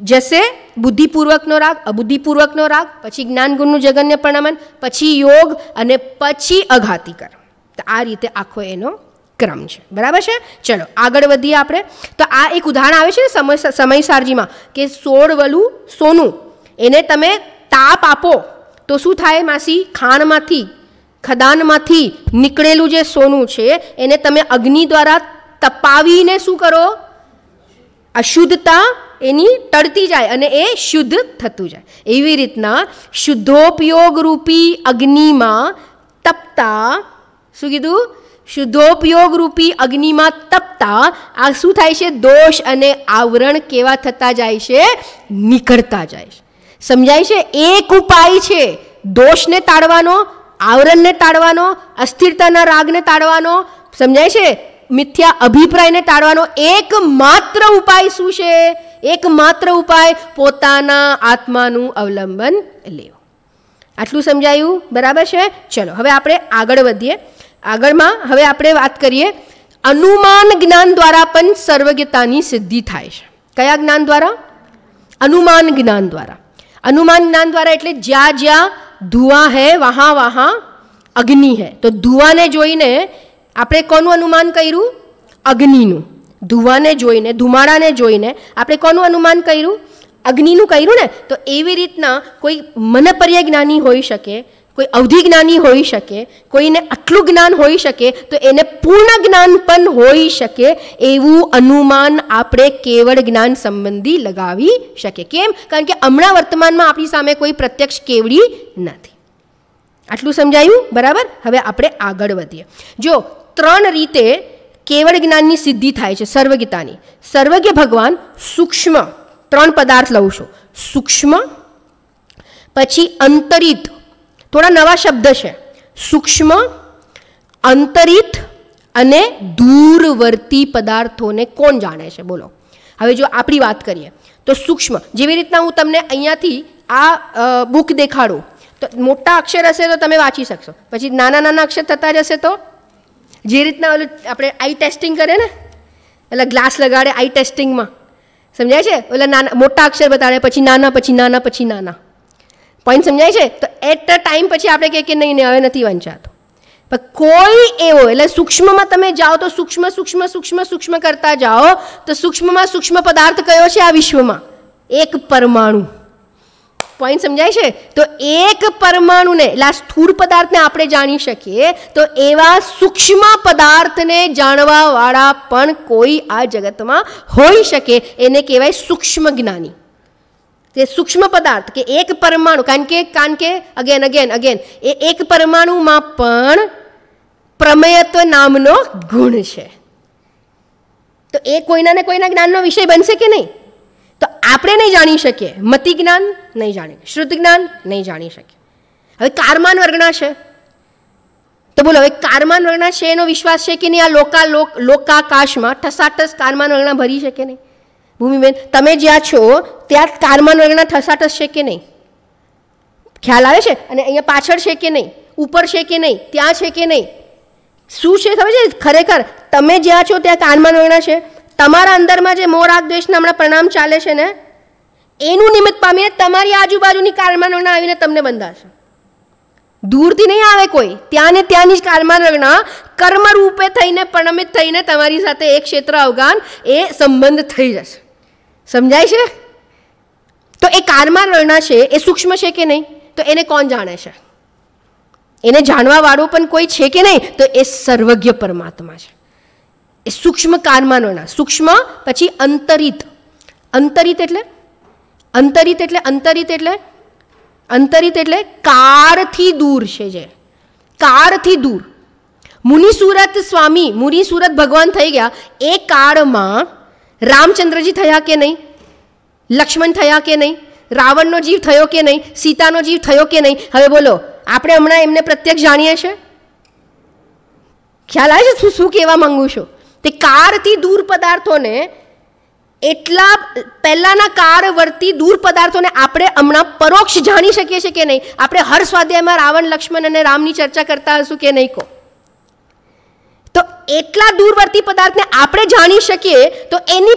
જશે, બુદ્ધિપૂર્વકનો રાગ, અબુદ્ધિપૂર્વકનો રાગ, પછી જ્ઞાન ગુણનું જગન્ય પ્રણમન, પછી યોગ, અને પછી અઘાતી કર્મ. તો આ રીતે આખો એનો ક્રમ છે. બરાબર છે? ચલો આગળ વધીએ આપણે. તો આ એક ઉદાહરણ આવે છે સમયસારજીમાં કે 16 વલું સોનું, એને તમે તાપ આપો તો શું થાય માસી? ખદાનમાંથી નીકળેલું જે સોનું છે એને તમે અગ્નિ દ્વારા તપાવીને શું કરો? અશુદ્ધતા એની ટળતી જાય અને એ શુદ્ધ થતું જાય. એવી રીતના શુદ્ધોપયોગ રૂપી અગ્નિમાં તપતા, શું કીધું? શુદ્ધોપયોગ રૂપી અગ્નિમાં તપતા આ શું થાય છે? દોષ અને આવરણ કેવા થતા જાય છે? નીકળતા જાય છે. સમજાય છે? એક ઉપાય છે દોષને ટાળવાનો, આવરણને ટાળવાનો, અસ્થિરતાના રાગને ટાળવાનો. સમજાય છે? મિથ્યા અભિપ્રાયને ટાળવાનો એકમાત્ર ઉપાય શું છે? એકમાત્ર ઉપાય પોતાના આત્માનું અવલંબન લેવું. આટલું સમજાયું? બરાબર છે? ચલો હવે આપણે આગળ વધીએ. આગળમાં હવે આપણે વાત કરીએ અનુમાન જ્ઞાન દ્વારા પણ સર્વજ્ઞતાની સિદ્ધિ થાય છે. કયા જ્ઞાન દ્વારા? અનુમાન જ્ઞાન દ્વારા. અનુમાન જ્ઞાન દ્વારા એટલે જ્યાં જ્યાં ધુઆ હૈ વહાં વહાં અગ્નિ હૈ. તો ધુઆને જોઈને આપણે કોનું અનુમાન કર્યું? અગ્નિનું. ધુઆને જોઈને, ધુમાડાને જોઈને આપણે કોનું અનુમાન કર્યું? અગ્નિનું કર્યું ને. તો એવી રીતના કોઈ મનપર્ય જ્ઞાની હોઈ શકે, કોઈ અવધિ જ્ઞાની હોઈ શકે, કોઈને આટલું જ્ઞાન હોઈ શકે, તો એને પૂર્ણ જ્ઞાન પણ હોઈ શકે એવું અનુમાન આપણે કેવળ જ્ઞાન સંબંધી લગાવી શકીએ. કેમ? કારણ કે હમણાં વર્તમાનમાં આપણી સામે કોઈ પ્રત્યક્ષ કેવડી નથી. આટલું સમજાયું? બરાબર. હવે આપણે આગળ વધીએ. જો 3 રીતે કેવળ જ્ઞાનની સિદ્ધિ થાય છે સર્વજ્ઞતાની. સર્વજ્ઞ ભગવાન સૂક્ષ્મ 3 પદાર્થ લઉં છું. સૂક્ષ્મ, પછી અંતરિત, થોડા નવા શબ્દ છે. સૂક્ષ્મ, અંતરિત અને દૂરવર્તી પદાર્થોને કોણ જાણે છે? બોલો. હવે જો આપણી વાત કરીએ તો સૂક્ષ્મ, જેવી રીતના હું તમને અહીંયાથી આ બુક દેખાડું તો મોટા અક્ષર હશે તો તમે વાંચી શકશો, પછી નાના નાના અક્ષર થતા જશે તો જે રીતના ઓલું આપણે આઈ ટેસ્ટિંગ કરે ને, એટલે ગ્લાસ લગાડે આઈ ટેસ્ટિંગમાં, સમજાય છે? એટલે નાના મોટા અક્ષર બતાડે, પછી નાના, પછી નાના, પછી નાના. પોઈન્ટ સમજાય છે? તો એટ અ ટાઈમ પછી આપણે કહીએ કે નહીં હવે નથી વંચાતો. પણ કોઈ એવો, એટલે સૂક્ષ્મમાં તમે જાઓ તો સૂક્ષ્મ સૂક્ષ્મ સૂક્ષ્મ સૂક્ષ્મ કરતા જાઓ તો સૂક્ષ્મમાં સૂક્ષ્મ પદાર્થ કયો છે આ વિશ્વમાં? એક પરમાણુ. પોઈન્ટ સમજાય છે? તો એક પરમાણુને, એટલે આ સ્થૂળ પદાર્થને આપણે જાણી શકીએ, તો એવા સૂક્ષ્મ પદાર્થને જાણવાવાળા પણ કોઈ આ જગતમાં હોઈ શકે. એને કહેવાય સૂક્ષ્મ જ્ઞાની. તે સૂક્ષ્મ પદાર્થ કે એક પરમાણુ, કારણ કે અગેન એ એક પરમાણુમાં પણ પ્રમેયત્વ નામનો ગુણ છે. તો એ કોઈના ને કોઈના જ્ઞાનનો વિષય બનશે કે નહીં? તો આપણે નહીં જાણી શકીએ. મતિ જ્ઞાન નહીં જાણી, શ્રુત જ્ઞાન નહીં જાણી શકીએ. હવે કારમાન વર્ગના છે, તો બોલો હવે કારમાન વર્ગના છે એનો વિશ્વાસ છે કે નહીં? આ લોકાકાશમાં ઠસાઠસ કારમાન વર્ગના ભરી શકે નહીં? ભૂમિબેન, તમે જ્યાં છો ત્યાં કારમાન વર્ગના ઠસાઠસ છે કે નહીં? ખ્યાલ આવે છે? અને અહીંયા પાછળ છે કે નહીં? ઉપર છે કે નહીં? ત્યાં છે કે નહીં? શું છે ખબર છે? ખરેખર તમે જ્યાં છો ત્યાં કારમાન વર્ગના છે. તમારા અંદરમાં જે મોહ રાગ દ્વેષના હમણાં પરિણામ ચાલે છે ને, એનું નિમિત્ત પામીને તમારી આજુબાજુની કારમાન વર્ગના આવીને તમને બંધાશે. દૂરથી નહીં આવે કોઈ, ત્યાં ને ત્યાંની જ કારમાન વર્ગના કર્મ રૂપે થઈને પરિણમિત થઈને તમારી સાથે એક ક્ષેત્ર અવગાન એ સંબંધ થઈ જશે. સમજાય છે? તો એ કારમાન વર્ગના છે એ સૂક્ષ્મ છે કે નહીં? તો એને કોણ જાણે છે? એને જાણવા વાળું પણ કોઈ છે કે નહીં? તો એ સર્વજ્ઞ પરમાત્મા છે. એ સૂક્ષ્મ કારમાનોના, સૂક્ષ્મ પછી અંતરિત. અંતરિત એટલે કાળથી દૂર છે. જે કાળથી દૂર. મુનિસુરત સ્વામી, મુનિસુરત ભગવાન થઈ ગયા એ કાળમાં રામચંદ્રજી થયા કે નહીં? લક્ષ્મણ થયા કે નહીં? રાવણનો જીવ થયો કે નહીં? સીતાનો જીવ થયો કે નહીં? હવે બોલો, આપણે હમણાં એમને પ્રત્યક્ષ જાણીએ છીએ? ખ્યાલ આવે છે શું કહેવા માંગુ છું? તે કાળથી દૂર પદાર્થોને, એટલા પહેલાના કાળવર્તી દૂર પદાર્થોને આપણે હમણાં પરોક્ષ જાણી શકીએ છીએ કે નહીં? આપણે હર સ્વાધ્યાયમાં રાવણ, લક્ષ્મણ અને રામની ચર્ચા કરતા હશું કે નહીં કહો? તો એટલા દૂરવર્તી પદાર્થને આપણે જાણી શકીએ તો એની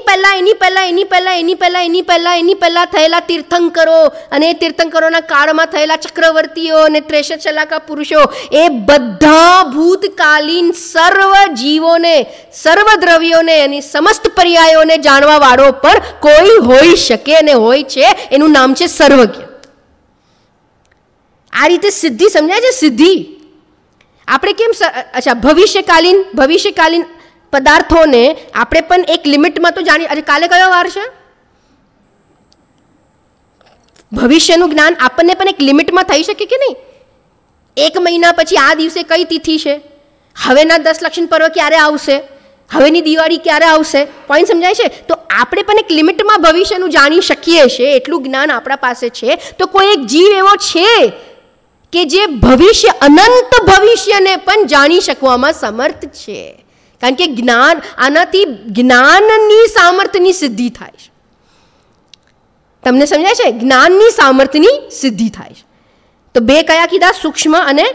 પહેલા થયેલા તીર્થંકરો અને એ તીર્થંકરોના કાળમાં થયેલા ચક્રવર્તીઓ અને ત્રેષચલાકા પુરુષો, એ બધા ભૂતકાલીન સર્વ જીવોને, સર્વ દ્રવ્યોને અને સમસ્ત પર્યાયોને જાણવા વાળો પણ કોઈ હોઈ શકે અને હોય છે. એનું નામ છે સર્વજ્ઞ. આ રીતે સિદ્ધિ સમજાય છે? સિદ્ધિ આપણે કેમ, અચ્છા, ભવિષ્યકાલીન પદાર્થોને આપણે પણ એક લિમિટમાં તો જાણી. અરે કાલે કયો વાર છે? ભવિષ્યનું જ્ઞાન આપણને પણ એક લિમિટમાં થઈ શકે કે નહીં? 1 મહિના પછી આ દિવસે કઈ તિથિ છે, હવેના 10 લક્ષણ પર્વ ક્યારે આવશે, હવેની દિવાળી ક્યારે આવશે, પોઈન્ટ સમજાય છે? તો આપણે પણ એક લિમિટમાં ભવિષ્યનું જાણી શકીએ છીએ. એટલું જ્ઞાન આપણા પાસે છે. તો કોઈ એક જીવ એવો છે કે જે ભવિષ્ય, અનંત ભવિષ્યને પણ જાણી શકવામાં સમર્થ છે. કારણ કે જ્ઞાન, આનાથી જ્ઞાનની સામર્થ્યની સિદ્ધિ થાય છે. તમને સમજાય છે? જ્ઞાનની સામર્થ્યની સિદ્ધિ થાય છે. તો બે કયા કીધા? સૂક્ષ્મ અને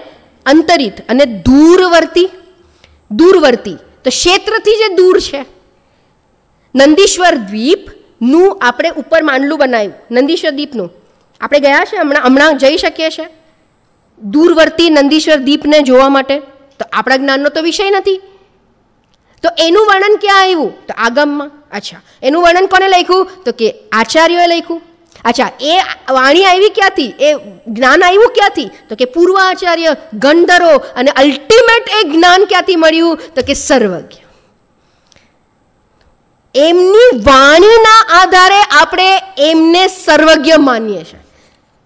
અંતરિત. અને દૂરવર્તી. તો ક્ષેત્રથી જે દૂર છે. નંદીશ્વર દ્વીપનું આપણે ઉપર માંડલું બનાવ્યું, નંદીશ્વર દ્વીપનું આપણે ગયા છે, હમણાં જઈ શકીએ છીએ દૂરવર્તી નંદીશ્વર દ્વીપને જોવા માટે. તો આપણા જ્ઞાનનો તો વિષય નથી. તો એનું વર્ણન ક્યાં આવ્યું? તો આગમમાં. અચ્છા, એનું વર્ણન કોને લખ્યું? તો કે આચાર્યોએ લખ્યું. અચ્છા, એ વાણી આવી ક્યાંથી? એ જ્ઞાન આવ્યું ક્યાંથી? તો કે પૂર્વ આચાર્ય, ગંધર્વો. અને અલ્ટિમેટ એ જ્ઞાન ક્યાંથી મળ્યું? તો કે સર્વજ્ઞ. એમની વાણીના આધારે આપણે એમને સર્વજ્ઞ માનીએ છીએ.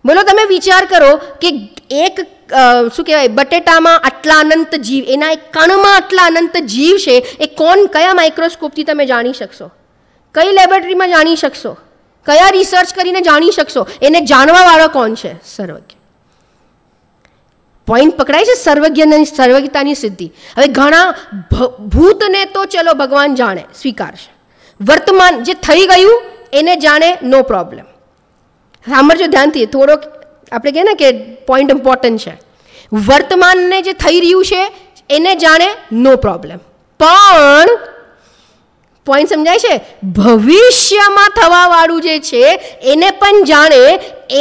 બોલો, તમે વિચાર કરો કે એક શું કહેવાય, બટેટામાં આટલા અનંત જીવ, એના એક કણમાં આટલા અનંત જીવ છે. એ કોણ, કયા માઇક્રોસ્કોપથી તમે જાણી શકશો? કઈ લેબોરેટરીમાં જાણી શકશો? કયા રિસર્ચ કરીને જાણી શકશો? એને જાણવા વાળો કોણ છે? સર્વજ્ઞ. પોઈન્ટ પકડાય છે? સર્વજ્ઞતાની સિદ્ધિ. હવે ઘણા ભૂતને તો ચલો ભગવાન જાણે, સ્વીકારશે. વર્તમાન જે થઈ ગયું એને જાણે, નો પ્રોબ્લેમ. સાંભળજો ધ્યાનથી, થોડોક આપણે કહીએ ને કે પોઈન્ટ ઇમ્પોર્ટન્ટ છે. વર્તમાનને જે થઈ રહ્યું છે એને જાણે, નો પ્રોબ્લેમ. પણ પોઈન્ટ સમજાય છે? ભવિષ્યમાં થવા વાળું જે છે એને પણ જાણે,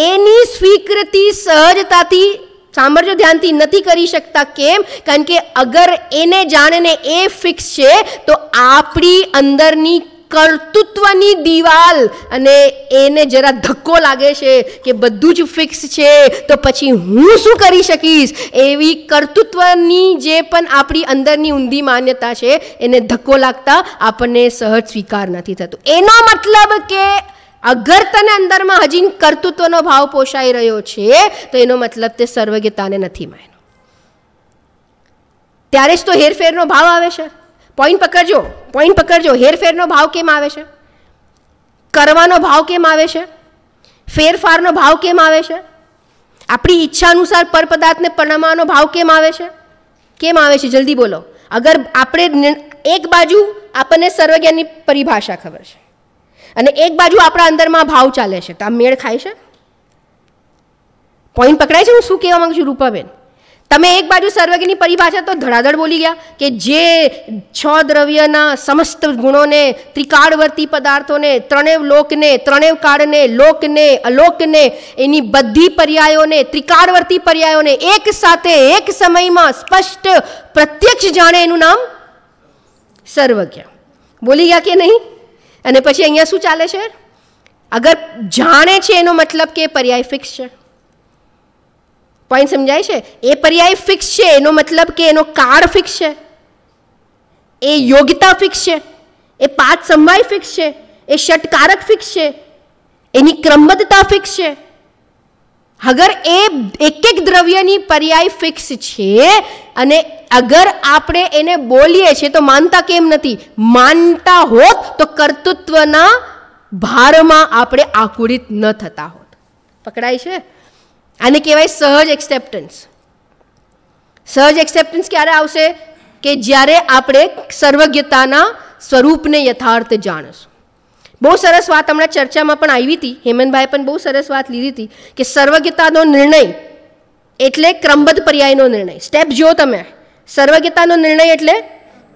એની સ્વીકૃતિ સહજતાથી સાંભળજો ધ્યાનથી, નથી કરી શકતા. કેમ? કારણ કે અગર એને જાણીને એ ફિક્સ છે તો આપણી અંદરની કર્તૃત્વની દિવાલ અને એને જરા ધક્કો લાગે છે કે બધું જ ફિક્સ છે તો પછી હું શું કરી શકીશ, એવી કર્તૃત્વની જે પણ આપણી અંદરની ઊંધી માન્યતા છે એને ધક્કો લાગતા આપણને સહજ સ્વીકાર નથી થતું. એનો મતલબ કે અગર તને અંદરમાં હજી કર્તૃત્વનો ભાવ પોષાઈ રહ્યો છે તો એનો મતલબ તે સર્વજ્ઞતાને નથી માન્યો. ત્યારે જ તો હેરફેરનો ભાવ આવે છે. પોઈન્ટ પકડજો. હેરફેરનો ભાવ કેમ આવે છે? કરવાનો ભાવ કેમ આવે છે? ફેરફારનો ભાવ કેમ આવે છે? આપણી ઈચ્છા અનુસાર પરપદાર્થને પરણવાનો ભાવ કેમ આવે છે? કેમ આવે છે? જલ્દી બોલો. અગર આપણે એક બાજુ આપણને સર્વજ્ઞાનની પરિભાષા ખબર છે અને એક બાજુ આપણા અંદરમાં ભાવ ચાલે છે, તો આ મેળ ખાય છે? પોઈન્ટ પકડાય છે? હું શું કહેવા માંગુ છું રૂપાબેન? તમે એક બાજુ સર્વજ્ઞની પરિભાષા તો ધડાધડ બોલી ગયા કે જે 6 દ્રવ્યના સમસ્ત ગુણોને, ત્રિકાળવર્તી પદાર્થોને, ત્રણેવ લોકને, ત્રણેવ કાળને, લોકને, અલોકને, એની બધી પર્યાયોને, ત્રિકાળવર્તી પર્યાયોને એક સાથે એક સમયમાં સ્પષ્ટ પ્રત્યક્ષ જાણે એનું નામ સર્વજ્ઞ. બોલી ગયા કે નહીં? અને પછી અહીંયા શું ચાલે છે? અગર જાણે છે એનો મતલબ કે પર્યાય ફિક્સ છે. પોઈન્ટ સમજાય છે? એ પર્યાય ફિક્સ છે એનો મતલબ કે એનો કાળ ફિક્સ છે, એ યોગ્યતા ફિક્સ છે, એ 5 સમવાય ફિક્સ છે, એ ષટકારક ફિક્સ છે, એની ક્રમબદ્ધતા ફિક્સ છે. અગર એ એક દ્રવ્યની પર્યાય ફિક્સ છે અને અગર આપણે એને બોલીએ છીએ તો માનતા કેમ નથી? માનતા હોત તો કર્તૃત્વના ભારમાં આપણે આકુળિત ન થતા હોત. પકડાય છે? આને કહેવાય સહજ એક્સેપ્ટન્સ. સહજ એક્સેપ્ટન્સ ક્યારે આવશે? કે જ્યારે આપણે સર્વજ્ઞતાના સ્વરૂપને યથાર્થ જાણીશું. બહુ સરસ વાત હમણાં ચર્ચામાં પણ આવી હતી, હેમંતભાઈ પણ બહુ સરસ વાત લીધી હતી કે સર્વજ્ઞતાનો નિર્ણય એટલે ક્રમબદ્ધ પર્યાયનો નિર્ણય. સ્ટેપ જો તમે, સર્વજ્ઞતાનો નિર્ણય એટલે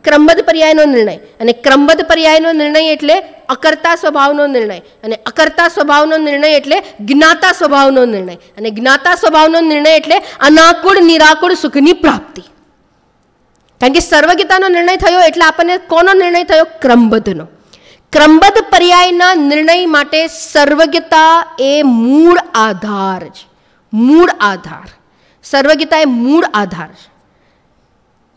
ક્રમબદ્ધ પર્યાયનો નિર્ણય, અને ક્રમબદ્ધ પર્યાયનો નિર્ણય એટલે અકર્તા સ્વભાવનો નિર્ણય, અને અકર્તા સ્વભાવનો નિર્ણય એટલે જ્ઞાતા સ્વભાવનો નિર્ણય, અને જ્ઞાતા સ્વભાવનો નિર્ણય એટલે અનાકુળ નિરાકુળ સુખની પ્રાપ્તિ. કારણ કે સર્વજ્ઞતાનો નિર્ણય થયો એટલે આપણને કોનો નિર્ણય થયો? ક્રમબદ્ધનો. ક્રમબદ્ધ પર્યાયના નિર્ણય માટે સર્વજ્ઞતા એ મૂળ આધાર છે. મૂળ આધાર. સર્વજ્ઞતા એ મૂળ આધાર છે.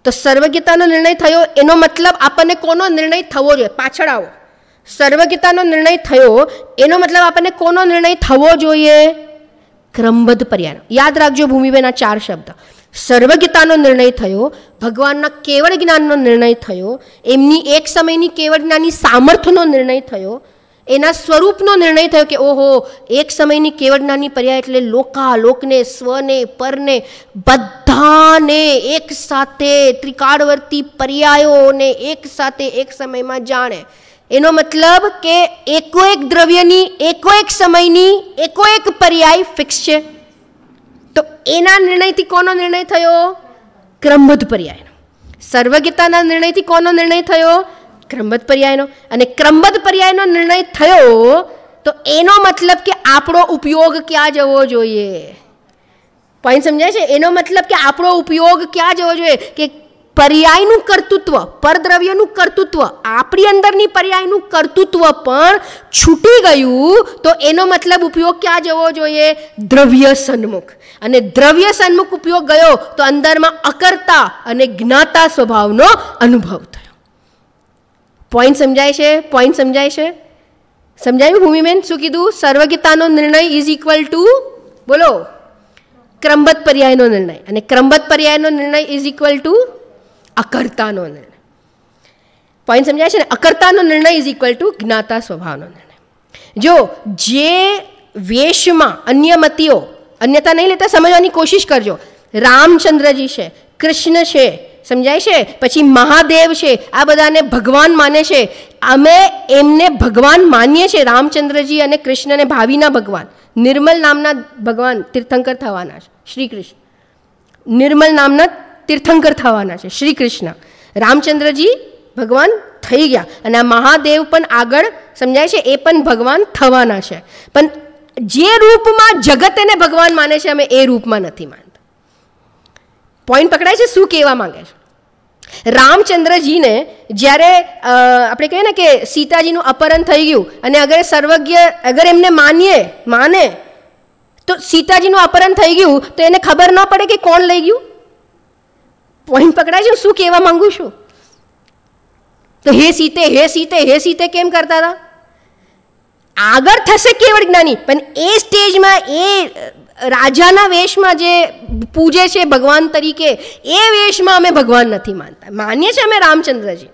તો સર્વજ્ઞતાનો નિર્ણય થયો એનો મતલબ આપણને કોનો નિર્ણય થવો જોઈએ? પાછળ આવો. સર્વજ્ઞતાનો નિર્ણય થયો એનો મતલબ આપણને કોનો નિર્ણય થવો જોઈએ? ક્રમબદ્ધ પર્યાયનો. યાદ રાખજો ભૂમિબેન આ 4 શબ્દ. સર્વજ્ઞતાનો નિર્ણય થયો, ભગવાનના કેવળ જ્ઞાનનો નિર્ણય થયો, એમની એક સમયની કેવળ જ્ઞાનની સામર્થ્યનો નિર્ણય થયો, એના સ્વરૂપનો નિર્ણય થયો કે ઓહો એક સમયની કેવળ જ્ઞાનની પર્યાય એટલે લોકને, સ્વને, પરને બધાને એક સાથે ત્રિકાળવર્તી પર્યાયોને એક સાથે એક સમયમાં જાણે. એનો મતલબ કે એકો એક દ્રવ્યની, એકો એક સમયની, એકો એક પર્યાય ફિક્સ છે. તો એના નિર્ણયથી કોનો નિર્ણય થયો? ક્રમબદ્ધ પર્યાયનો. સર્વજ્ઞતાના નિર્ણયથી કોનો નિર્ણય થયો? ક્રમબદ્ધ પર્યાયનો. અને ક્રમબદ્ધ પર્યાયનો નિર્ણય થયો તો એનો મતલબ કે આપણો ઉપયોગ ક્યાં જવો જોઈએ? પોઈન્ટ સમજાય છે? એનો મતલબ કે આપણો ઉપયોગ ક્યાં જવો જોઈએ? કે પર્યાયનું કર્તૃત્વ, પરદ્રવ્યનું કર્તૃત્વ, આપણી અંદરની પર્યાયનું કર્તૃત્વ પણ છૂટી ગયું તો એનો મતલબ ઉપયોગ ક્યાં જવો જોઈએ? દ્રવ્ય સન્મુખ. અને દ્રવ્ય સન્મુખ ઉપયોગ ગયો તો અંદરમાં અકર્તા અને જ્ઞાતા સ્વભાવનો અનુભવ થયો. પોઈન્ટ સમજાય છે? પોઈન્ટ સમજાય છે? સમજાયું ભૂમિબેન શું કીધું? સર્વજ્ઞતાનો નિર્ણય ઇઝ ઇક્વલ ટુ બોલો ક્રમબદ્ધ પર્યાયનો નિર્ણય, અને ક્રમબદ્ધ પર્યાયનો નિર્ણય ઇઝ ઇક્વલ ટુ અકર્તાનો નિર્ણય. પોઈન્ટ સમજાય છે ને? અકર્તાનો નિર્ણય ઇઝ ઇક્વલ ટુ જ્ઞાતા સ્વભાવનો નિર્ણય. જો જે વેશમાં અન્યમતીઓ, અન્યતા નહીં લેતા સમજવાની કોશિશ કરજો. રામચંદ્રજી છે, કૃષ્ણ છે, સમજાય છે, પછી મહાદેવ છે, આ બધાને ભગવાન માને છે. અમે એમને ભગવાન માનીએ છીએ, રામચંદ્રજી અને કૃષ્ણને ભાવિના ભગવાન. નિર્મલ નામના ભગવાન તીર્થંકર થવાના છે શ્રી કૃષ્ણ. નિર્મલ નામના તીર્થંકર થવાના છે શ્રી કૃષ્ણ. રામચંદ્રજી ભગવાન થઈ ગયા અને આ મહાદેવ પણ આગળ સમજાય છે એ પણ ભગવાન થવાના છે. પણ જે રૂપમાં જગત એને ભગવાન માને છે અમે એ રૂપમાં નથી માનતા. પોઈન્ટ પકડાય છે? શું કહેવા માંગે છે? રામચંદ્રજીને જ્યારે આપણે કહીએ ને કે સીતાજીનું અપહરણ થઈ ગયું અને અગર એમને માને તો સીતાજીનું અપહરણ થઈ ગયું તો એને ખબર ન પડે કે કોણ લઈ ગયું? પોઈન્ટ પકડાય છે? શું કહેવા માંગુ છું? તો હે સીતે હે સીતે હે સીતે કેમ કરતા હતા? આગળ થશે કેવળ જ્ઞાની, પણ એ સ્ટેજમાં એ રાજાના વેશમાં જે પૂજે છે ભગવાન તરીકે, એ વેશમાં અમે ભગવાન નથી માનતા. માનીએ છીએ અમે રામચંદ્રજી,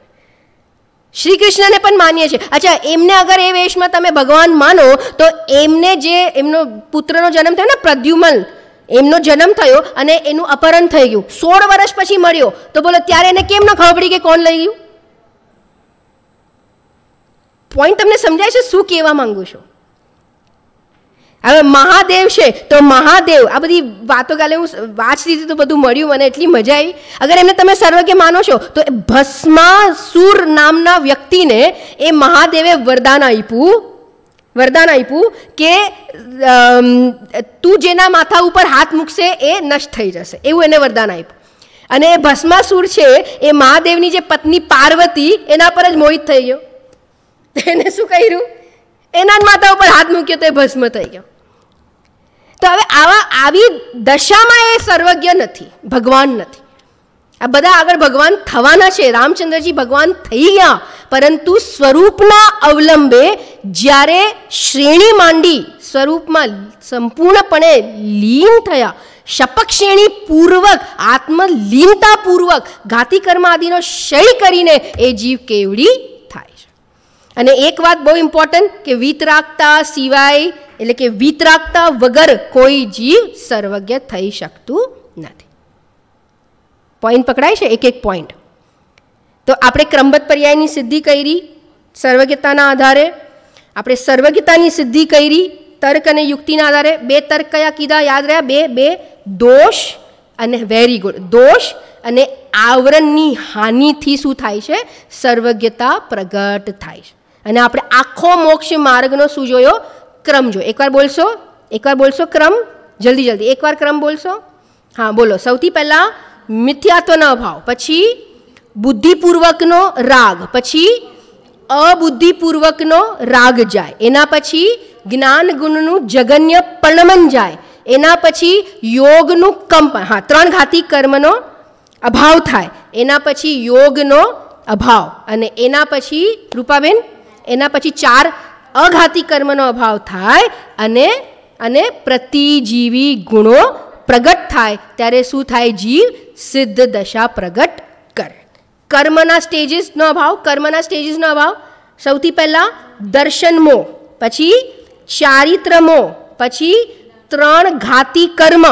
શ્રી કૃષ્ણને પણ માનીએ છીએ. અચ્છા, એમને અગર એ વેશમાં તમે ભગવાન માનો તો એમને જે એમનો પુત્રનો જન્મ થયો ને, પ્રદ્યુમન, એમનો જન્મ થયો અને એનું અપહરણ થઈ ગયું, 16 વર્ષ પછી મળ્યો, તો બોલો ત્યારે એને કેમ ન ખબર પડી કે કોણ લઈ ગયું? પોઈન્ટ તમને સમજાય છે શું કહેવા માંગુ છું? હવે મહાદેવ છે તો મહાદેવ, આ બધી વાતો કાલે હું વાંચતી હતી તો બધું મળ્યું મને, એટલી મજા આવી. અગર એમને તમે સર્વજ્ઞ માનો છો તો ભસ્માસુર નામના વ્યક્તિને એ મહાદેવે વરદાન આપ્યું કે તું જેના માથા ઉપર હાથ મૂકશે એ નષ્ટ થઈ જશે, એવું એને વરદાન આપ્યું. અને એ ભસ્માસુર છે એ મહાદેવની જે પત્ની પાર્વતી એના પર જ મોહિત થઈ ગયો. એને શું કર્યું? એના જ માથા ઉપર હાથ મૂક્યો તો એ ભસ્મ થઈ ગયો. તો હવે આવી દશામાં એ સર્વજ્ઞ નથી, ભગવાન નથી. આ બધા આગળ ભગવાન થવાના છે, રામચંદ્રજી ભગવાન થઈ ગયા, પરંતુ સ્વરૂપના અવલંબે જ્યારે શ્રેણી માંડી, સ્વરૂપમાં સંપૂર્ણપણે લીન થયા, શપક શ્રેણી પૂર્વક, આત્મલીનતા પૂર્વક ઘાતી કર્મ આદિનો ક્ષય કરીને એ જીવ કેવડી થાય છે. અને એક વાત બહુ ઇમ્પોર્ટન્ટ કે વિતરાગતા સિવાય, એટલે કે વિતરાગતા વગર કોઈ જીવ સર્વજ્ઞ થઈ શકતું નથી. પોઈન્ટ પકડાય છે? એક એક પોઈન્ટ. તો આપણે ક્રમબદ્ધ પર્યાયની સિદ્ધિ કરી સર્વજ્ઞતાના આધારે, આપણે સર્વજ્ઞતાની સિદ્ધિ કરી તર્ક અને યુક્તિના આધારે. 2 તર્ક કયા કીધા? યાદ રહ્યા? બે દોષ અને વેરી ગુડ. દોષ અને આવરણની હાનિથી શું થાય છે? સર્વજ્ઞતા પ્રગટ થાય છે. અને આપણે આખો મોક્ષ માર્ગનો શું જોયો? ક્રમ જોયો. એકવાર બોલશો ક્રમ, જલ્દી એકવાર ક્રમ બોલશો. હા બોલો. સૌથી પહેલા મિથ્યાત્વનો અભાવ, પછી બુદ્ધિપૂર્વકનો રાગ, પછી અબુદ્ધિપૂર્વકનો રાગ જાય, એના પછી જ્ઞાન ગુણનું જગન્ય પરિણમન જાય, એના પછી યોગનું કંપન, હા 3 ઘાતી કર્મનો અભાવ થાય, એના પછી યોગનો અભાવ, અને એના પછી રૂપાબેન એના પછી 4 અઘાતી કર્મનો અભાવ થાય, અને પ્રતિજીવી ગુણો પ્રગટ થાય. ત્યારે શું થાય? જીવ સિદ્ધ દશા પ્રગટ કરે. કર્મના સ્ટેજીસનો અભાવ, સૌથી પહેલા દર્શન મોહ, પછી ચારિત્ર મોહ, પછી 3 ઘાતી કર્મ,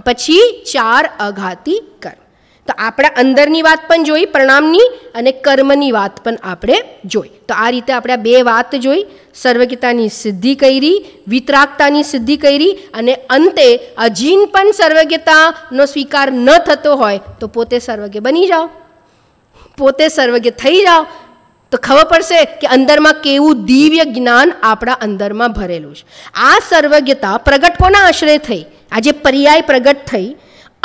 પછી 4 અઘાતી કર્મ. તો આપણે અંદરની વાત પણ જોઈ પ્રણામની, અને કર્મની વાત પણ આપણે જોઈ. તો આ રીતે આપણે 2 વાત જોઈ. સર્વજ્ઞતાની સિદ્ધિ કરી, વિતરાગતાની સિદ્ધિ કરી, અને અંતે અજીન પણ સર્વજ્ઞતાનો સ્વીકાર ન થતો હોય તો પોતે સર્વજ્ઞ બની જાઓ, પોતે સર્વજ્ઞ થઈ જાઓ, તો ખબર પડશે કે અંદરમાં કેવું દિવ્ય જ્ઞાન આપણા અંદરમાં ભરેલું છે. આ સર્વજ્ઞતા પ્રગટ કોના આશ્રય થઈ? આજે પર્યાય પ્રગટ થઈ.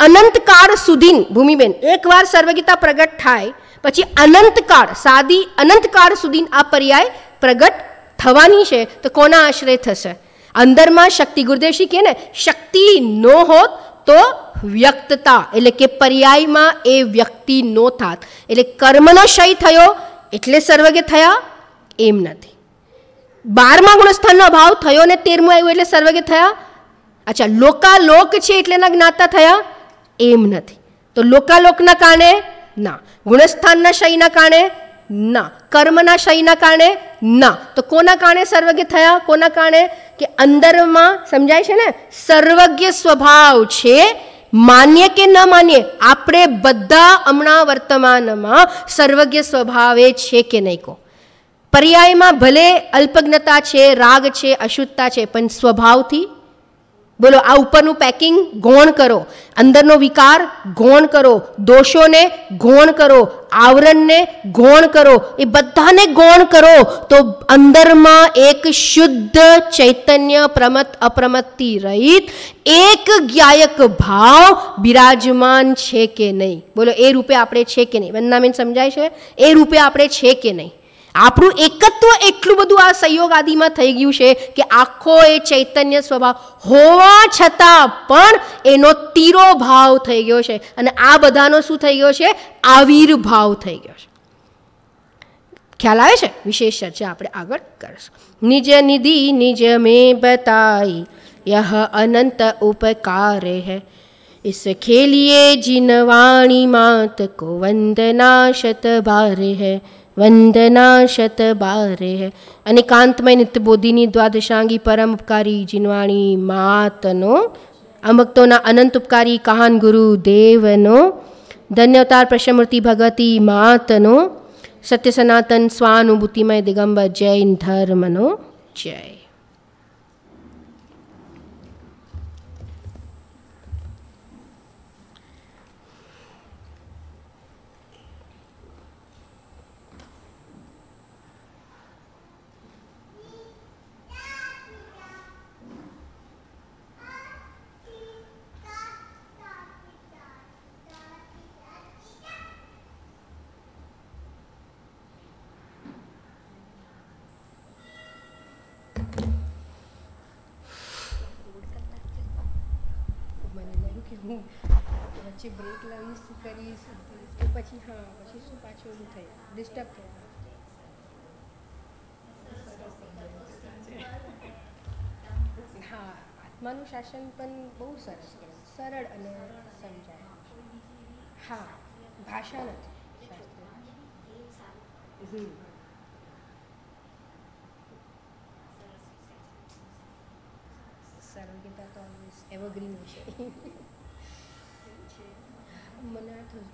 અનંતકાળ સુધી, ભૂમિબેન, એકવાર સર્વજ્ઞતા પ્રગટ થાય પછી અનંતકાળ સુધી આ પર્યાય પ્રગટ થવાની છે. તો કોના આશ્રય થશે? અંદરમાં શક્તિ. ગુરુદેવજી કહે ને, શક્તિ નો હોત તો વ્યક્તતા, એટલે કે પર્યાયમાં એ વ્યક્તિ નો થાત. એટલે કર્મનો ક્ષય થયો એટલે સર્વજ્ઞ થયા એમ નથી. 12મા ગુણસ્થાનનો અભાવ થયો ને 13મું આવ્યું એટલે સર્વજ્ઞ થયા. અચ્છા, લોકાલોક છે એટલે એના જ્ઞાતા થયા એમ નથી. તો લોકાલોકના કારણે ના, ગુણસ્થાનના ક્ષયના કારણે ના, કર્મના ક્ષયના કારણે ના. તો કોના કારણે સર્વજ્ઞ થયા? કોના કારણે? કે અંદરમાં સમજાય છે ને, સર્વજ્ઞ સ્વભાવ છે. માન્ય કે ન માન્ય, આપણે બધા હમણાં વર્તમાનમાં સર્વજ્ઞ સ્વભાવે છે કે નહીં કહો? પર્યાયમાં ભલે અલ્પજ્ઞતા છે, રાગ છે, અશુદ્ધતા છે, પણ સ્વભાવથી બોલો, આ ઉપરનું પેકિંગ ગૌણ કરો, અંદરનો વિકાર ગૌણ કરો, દોષોને ગૌણ કરો, આવરણને ગૌણ કરો, એ બધાને ગૌણ કરો તો અંદરમાં એક શુદ્ધ ચૈતન્ય પ્રમત અપ્રમતથી રહિત એક જ્ઞાયક ભાવ બિરાજમાન છે કે નહીં? બોલો, એ રૂપે આપણે છે કે નહીં? વંદનાબેન સમજાય છે? એ રૂપે આપણે છે કે નહીં? આપણું એકત્વ એટલું બધું આ સંયોગ આદિમાં થઈ ગયું છે કે આખો એ ચૈતન્ય સ્વભાવ હોવા છતાં પણ એનો તીરો ભાવ થઈ ગયો છે, અને આ બધાનો શું થઈ ગયો છે? આવિર્ભાવ થઈ ગયો છે. ખ્યાલ આવે છે? વિશેષ ચર્ચા આપણે આગળ કરીશું. નિજ નિધિ નિજ મેં બતાઈ यह अनंत उपकार है, इस खेलिए जिन वाणी मात को वंदना शत बार है, वंदना शत बार है. અને કાંતમય નિત્યબોધિની દ્વાદશાંગી પરમ ઉપકારી જીનવાણી માતનો, આ ભક્તોના અનંત ઉપકારી કહાન ગુરુ દેવનો, ધન્યવતાર પ્રશમૂર્તિ ભગવતી માતનો, સત્ય સનાતન સ્વાનુભૂતિમય દિગંબર જૈન ધર્મનો જય. વચ્ચે બ્રેક લાવીશ કરીશ પછી હા પછી શું પાછું એવું થાય, ડિસ્ટર્બ થાય. હા, આત્માનું શાસન પણ બહુ સરસ કહેવાય, સરળ અને સમજાય. હા, ભાષા નથી શાસ્ત્ર. સરળ કહેતા તો એવરગ્રીન છે. મને આ થયું